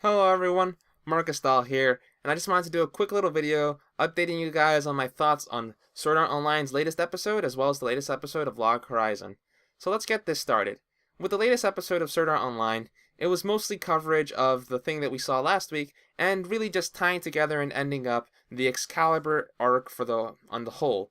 Hello everyone, Marcus Dahl here, and I just wanted to do a quick little video updating you guys on my thoughts on Sword Art Online's latest episode as well as the latest episode of Log Horizon. So let's get this started. With the latest episode of Sword Art Online, it was mostly coverage of the thing that we saw last week and really just tying together and ending up the Excalibur arc on the whole.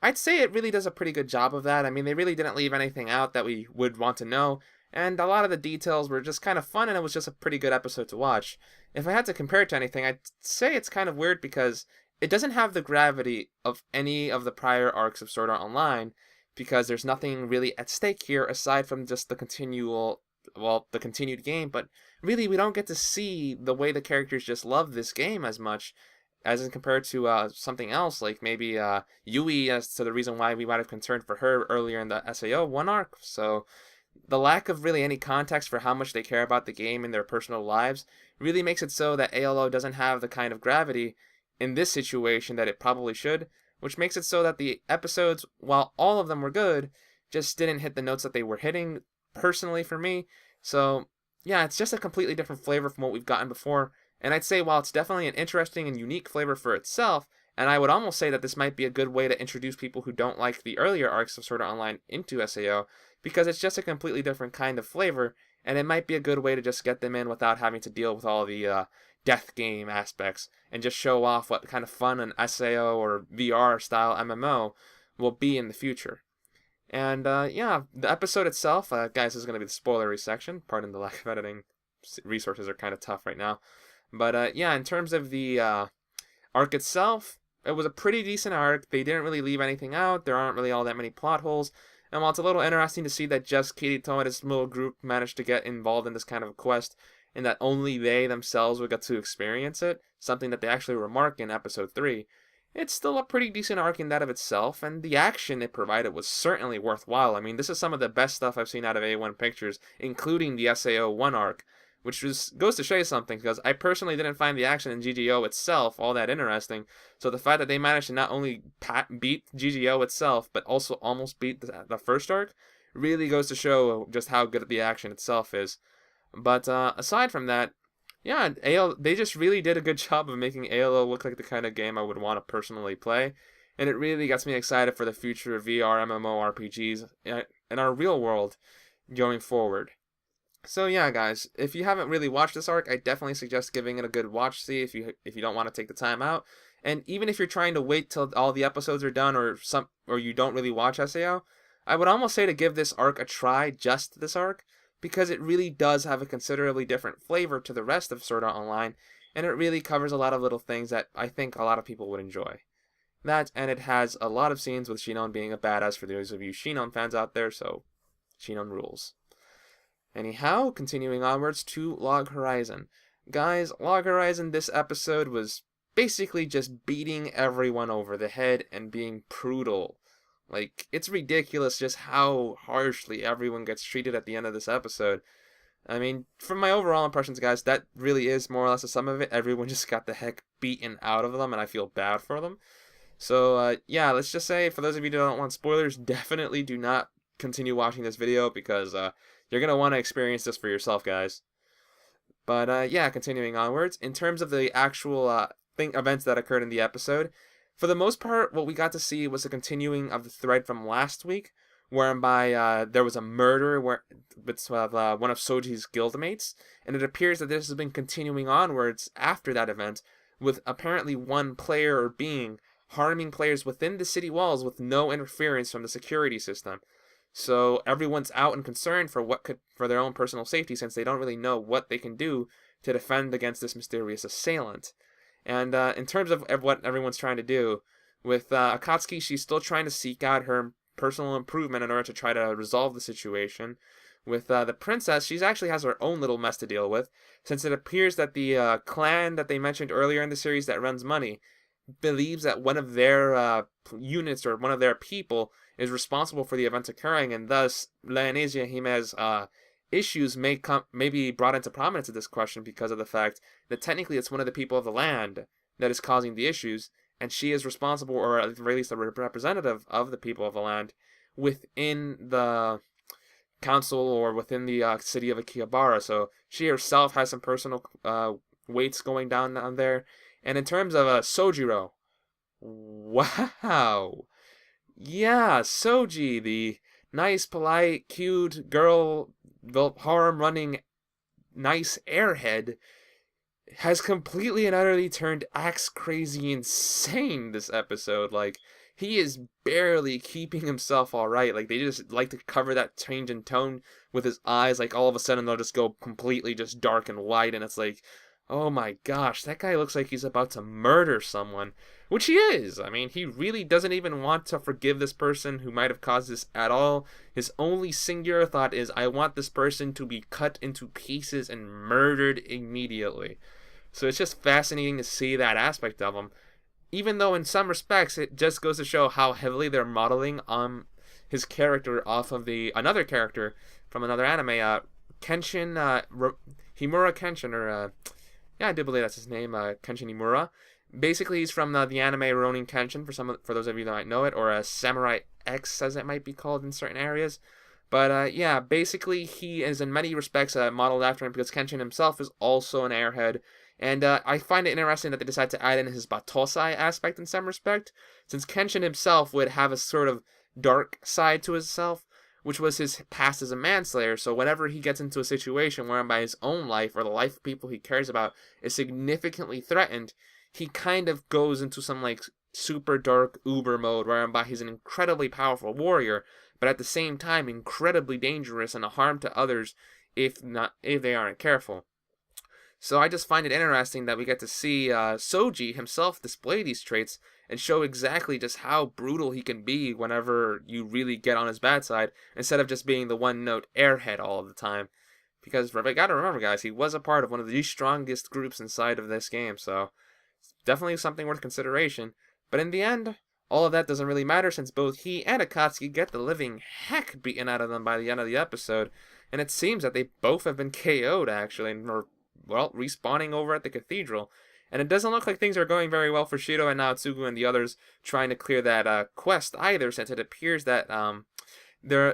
I'd say it really does a pretty good job of that. I mean, they really didn't leave anything out that we would want to know, and a lot of the details were just kind of fun, and it was just a pretty good episode to watch. If I had to compare it to anything, I'd say it's kind of weird because it doesn't have the gravity of any of the prior arcs of Sword Art Online, because there's nothing really at stake here aside from just the continued game, but really we don't get to see the way the characters just love this game as much as in compared to something else, like maybe Yui, as to the reason why we might have concerned for her earlier in the SAO 1 arc. So the lack of really any context for how much they care about the game in their personal lives really makes it so that ALO doesn't have the kind of gravity in this situation that it probably should, which makes it so that the episodes, while all of them were good, just didn't hit the notes that they were hitting personally for me. So yeah, it's just a completely different flavor from what we've gotten before. And I'd say while it's definitely an interesting and unique flavor for itself, and I would almost say that this might be a good way to introduce people who don't like the earlier arcs of Sword Art Online into SAO, because it's just a completely different kind of flavor, and it might be a good way to just get them in without having to deal with all the death game aspects, and just show off what kind of fun an SAO or VR style MMO will be in the future. And yeah, the episode itself, guys, this is going to be the spoilery section. Pardon the lack of editing. Resources are kind of tough right now. But yeah, in terms of the arc itself, it was a pretty decent arc. They didn't really leave anything out. There aren't really all that many plot holes. And while it's a little interesting to see that just Kirito and his little group managed to get involved in this kind of quest, and that only they themselves would get to experience it, something that they actually remark in episode 3, it's still a pretty decent arc in that of itself, and the action it provided was certainly worthwhile. I mean, this is some of the best stuff I've seen out of A1 Pictures, including the SAO 1 arc, which goes to show you something, because I personally didn't find the action in GGO itself all that interesting. So the fact that they managed to not only beat GGO itself, but also almost beat the first arc, really goes to show just how good the action itself is. But aside from that, yeah, they just really did a good job of making ALO look like the kind of game I would want to personally play, and it really gets me excited for the future of VR MMORPGs in our real world going forward. So yeah, guys, if you haven't really watched this arc, I definitely suggest giving it a good watch-see if you don't want to take the time out. And even if you're trying to wait till all the episodes are done or you don't really watch SAO, I would almost say to give this arc a try, just this arc, because it really does have a considerably different flavor to the rest of Sword Art Online, and it really covers a lot of little things that I think a lot of people would enjoy. That, and it has a lot of scenes with Shinon being a badass for those of you Shinon fans out there, so Shinon rules. Anyhow, continuing onwards to Log Horizon. Guys, Log Horizon this episode was basically just beating everyone over the head and being brutal. Like, it's ridiculous just how harshly everyone gets treated at the end of this episode. I mean, from my overall impressions, guys, that really is more or less the sum of it. Everyone just got the heck beaten out of them, and I feel bad for them. So, yeah, let's just say, for those of you who don't want spoilers, definitely do not continue watching this video, because you're going to want to experience this for yourself, guys. But yeah, continuing onwards, in terms of the actual events that occurred in the episode, for the most part, what we got to see was a continuing of the thread from last week, whereby there was a murder with one of Soji's guildmates, and it appears that this has been continuing onwards after that event, with apparently one player or being harming players within the city walls with no interference from the security system. So everyone's out and concerned for their own personal safety, since they don't really know what they can do to defend against this mysterious assailant. And in terms of what everyone's trying to do, with Akatsuki, she's still trying to seek out her personal improvement in order to try to resolve the situation. With the princess, she actually has her own little mess to deal with, since it appears that the clan that they mentioned earlier in the series that runs money believes that one of their units or one of their people is responsible for the events occurring, and thus Leonesia Hime's issues may be brought into prominence at this question because of the fact that technically it's one of the people of the land that is causing the issues, and she is responsible, or at the very least a representative of the people of the land, within the council or within the city of Akihabara. So she herself has some personal weights going down there. And in terms of Sojiro, wow, yeah, Soji, the nice, polite, cute girl, harem running, nice airhead, has completely and utterly turned axe crazy insane this episode. Like, he is barely keeping himself alright. Like, they just like to cover that change in tone with his eyes. Like, all of a sudden they'll just go completely just dark and white, and it's like, oh my gosh, that guy looks like he's about to murder someone. Which he is. I mean, he really doesn't even want to forgive this person who might have caused this at all. His only singular thought is, I want this person to be cut into pieces and murdered immediately. So it's just fascinating to see that aspect of him. Even though in some respects it just goes to show how heavily they're modeling his character off of another character from another anime, Kenshin, Himura Kenshin, or yeah, I do believe that's his name, Kenshin Himura. Basically, he's from the anime Rurouni Kenshin, for those of you that might know it, or Samurai X, as it might be called in certain areas. But yeah, basically he is in many respects modeled after him because Kenshin himself is also an airhead. And I find it interesting that they decided to add in his Batosai aspect in some respect, since Kenshin himself would have a sort of dark side to himself, which was his past as a manslayer. So whenever he gets into a situation whereby his own life or the life of people he cares about is significantly threatened, he kind of goes into some like super dark uber mode whereby he's an incredibly powerful warrior, but at the same time incredibly dangerous and a harm to others if they aren't careful. So I just find it interesting that we get to see Soji himself display these traits and show exactly just how brutal he can be whenever you really get on his bad side, instead of just being the one-note airhead all of the time. Because I gotta remember, guys, he was a part of one of the strongest groups inside of this game, so it's definitely something worth consideration. But in the end, all of that doesn't really matter, since both he and Akatsuki get the living heck beaten out of them by the end of the episode, and it seems that they both have been KO'd, actually, and well, respawning over at the cathedral. And it doesn't look like things are going very well for Shiro and Naotsugu and the others trying to clear that quest either, since it appears that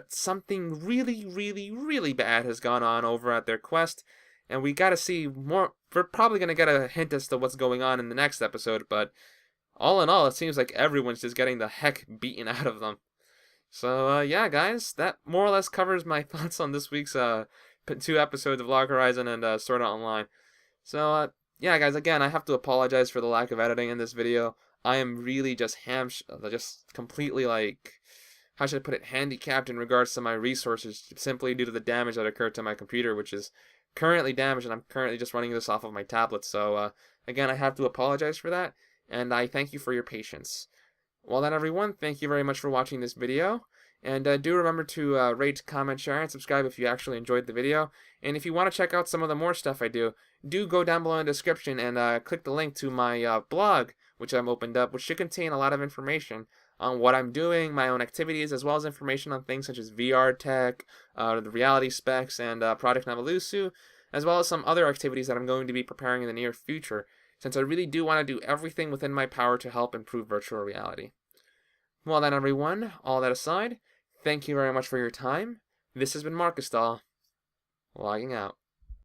something really, really, really bad has gone on over at their quest. And we gotta see more. We're probably gonna get a hint as to what's going on in the next episode, but all in all, it seems like everyone's just getting the heck beaten out of them. So, yeah, guys, that more or less covers my thoughts on this week's 2 episodes of Log Horizon and Sword Art Online. So, yeah, guys, again, I have to apologize for the lack of editing in this video. I am really just completely, like, how should I put it, handicapped in regards to my resources, simply due to the damage that occurred to my computer, which is currently damaged, and I'm currently just running this off of my tablet. So, again, I have to apologize for that, and I thank you for your patience. Well then, everyone, thank you very much for watching this video. And do remember to rate, comment, share, and subscribe if you actually enjoyed the video. And if you want to check out some of the more stuff I do go down below in the description and click the link to my blog, which I've opened up, which should contain a lot of information on what I'm doing, my own activities, as well as information on things such as VR tech, the reality specs, and Project Navalusu, as well as some other activities that I'm going to be preparing in the near future, since I really do want to do everything within my power to help improve virtual reality. Well then, everyone, all that aside, thank you very much for your time. This has been Marcus Dahl, logging out.